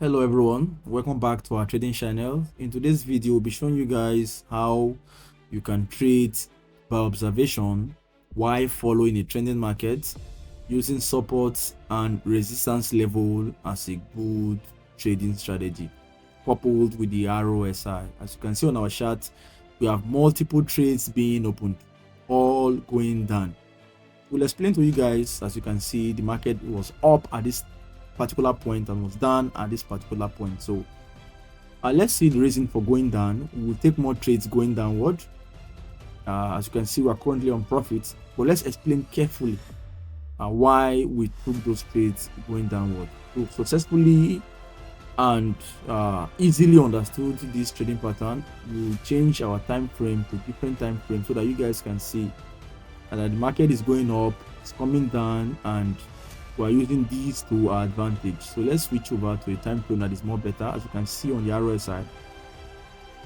Hello everyone, welcome back to our trading channel. In today's video, we'll be showing you guys how you can trade by observation while following a trending market using support and resistance level as a good trading strategy coupled with the RSI. As you can see on our chart, we have multiple trades being opened, all going down. We'll explain to you guys. As you can see, the market was up at this particular point and was down at this particular point. So let's see the reason for going down. We'll take more trades going downward. As you can see, we're currently on profit, but let's explain carefully why we took those trades going downward. So successfully and easily understood this trading pattern, we'll change our time frame to different time frames so that you guys can see that the market is going up, it's coming down, and we are using these to our advantage. So let's switch over to a time frame that is more better. As you can see on the RSI,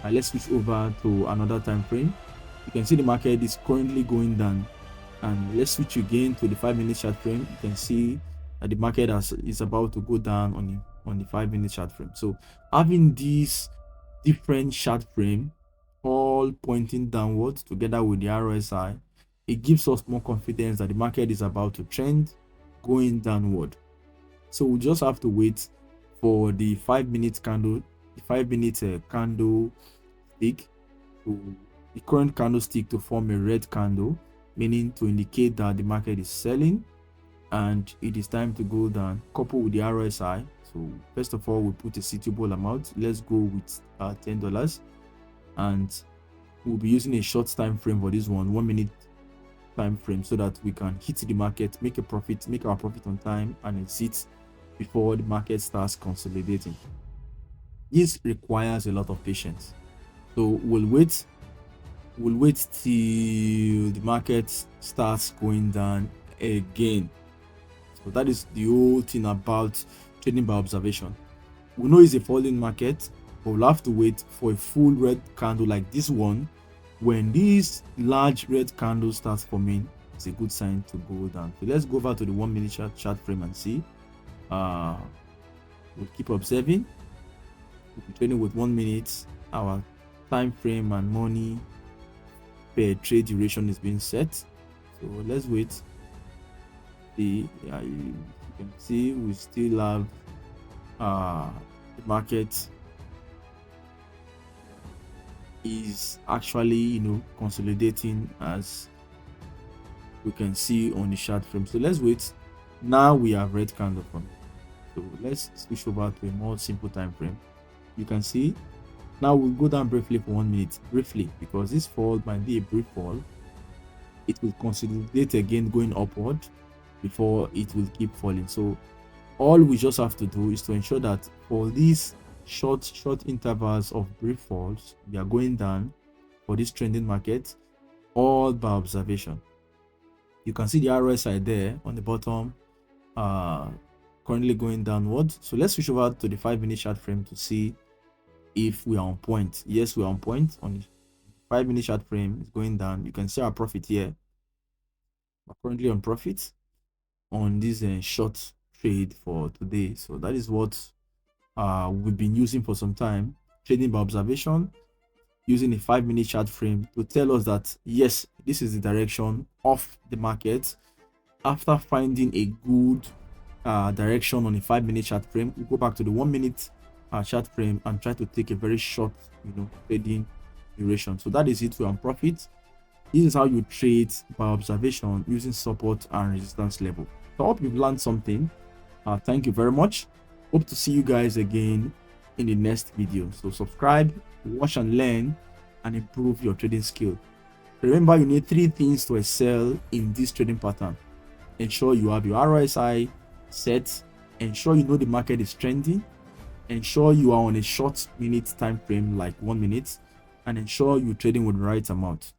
let's switch over to another time frame. You can see the market is currently going down, and let's switch again to the 5-minute chart frame. You can see that the market is about to go down on the 5-minute chart frame. So having these different chart frame all pointing downwards together with the RSI, it gives us more confidence that the market is about to trend going downward. So we just have to wait for the 5-minute candle, the 5-minute candle stick, to the current candlestick to form a red candle, meaning to indicate that the market is selling and it is time to go down, coupled with the RSI. So first of all, we put a suitable amount. Let's go with $10, and we'll be using a short time frame for this one, 1 minute time frame, so that we can hit the market, make a profit, make our profit on time, and exit before the market starts consolidating. This requires a lot of patience, so we'll wait till the market starts going down again. So that is the whole thing about trading by observation. We know it's a falling market, but we'll have to wait for a full red candle like this one. When these large red candles start forming, it's a good sign to go down. So let's go over to the 1-minute chart frame and see. We'll keep observing. We'll be trading with 1 minute. Our time frame and money per trade duration is being set. So let's wait. You can see we still have the market is actually consolidating, as we can see on the chart frame. So let's wait. Now we have red candle from it. So let's switch over to a more simple time frame. You can see now we'll go down briefly for 1 minute, briefly, because this fall might be a brief fall. It will consolidate again going upward before it will keep falling. So all we just have to do is to ensure that for these short intervals of brief falls, we are going down for this trending market, all by observation. You can see the RSI there on the bottom, currently going downward. So let's switch over to the 5-minute chart frame to see if we are on point. Yes, we are on point. On the 5-minute chart frame, it's going down. You can see our profit here. We're currently on profit on this short trade for today. So that is what we've been using for some time, trading by observation, using a 5-minute chart frame to tell us that yes, this is the direction of the market. After finding a good direction on a 5-minute chart frame, we go back to the 1-minute chart frame and try to take a very short trading duration. So that is it. We're on profit. This is how you trade by observation using support and resistance level. So I hope you've learned something. Thank you very much. Hope to see you guys again in the next video. So subscribe, watch and learn, and improve your trading skill. Remember, you need 3 things to excel in this trading pattern. Ensure you have your RSI set, ensure you know the market is trending, ensure you are on a short minute time frame like 1 minute, and ensure you're trading with the right amount.